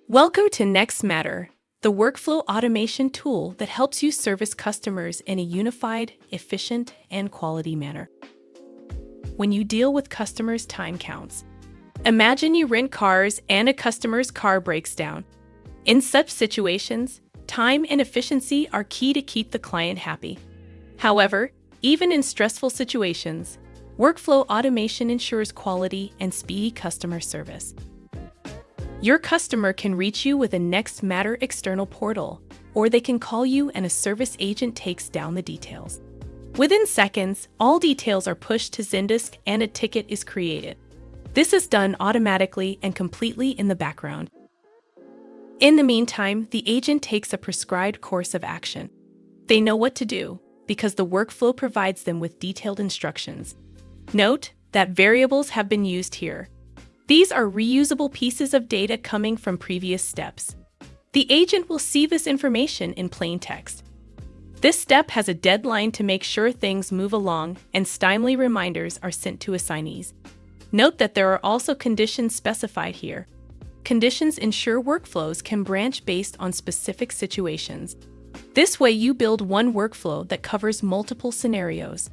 Welcome to NextMatter, the workflow automation tool that helps you service customers in a unified, efficient, and quality manner. When you deal with customers' time counts, imagine you rent cars and a customer's car breaks down. In such situations, time and efficiency are key to keep the client happy. However, even in stressful situations, workflow automation ensures quality and speedy customer service. Your customer can reach you with a NextMatter external portal, or they can call you and a service agent takes down the details. Within seconds, all details are pushed to Zendesk and a ticket is created. This is done automatically and completely in the background. In the meantime, the agent takes a prescribed course of action. They know what to do because the workflow provides them with detailed instructions. Note that variables have been used here. These are reusable pieces of data coming from previous steps. The agent will see this information in plain text. This step has a deadline to make sure things move along, and timely reminders are sent to assignees. Note that there are also conditions specified here. Conditions ensure workflows can branch based on specific situations. This way you build one workflow that covers multiple scenarios.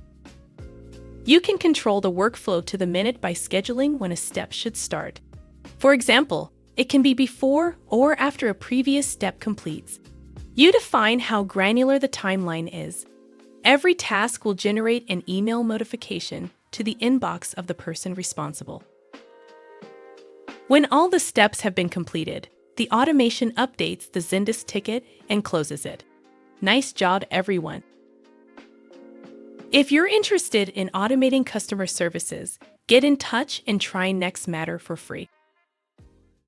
You can control the workflow to the minute by scheduling when a step should start. For example, it can be before or after a previous step completes. You define how granular the timeline is. Every task will generate an email notification to the inbox of the person responsible. When all the steps have been completed, the automation updates the Zendesk ticket and closes it. Nice job, everyone! If you're interested in automating customer services, get in touch and try NextMatter for free.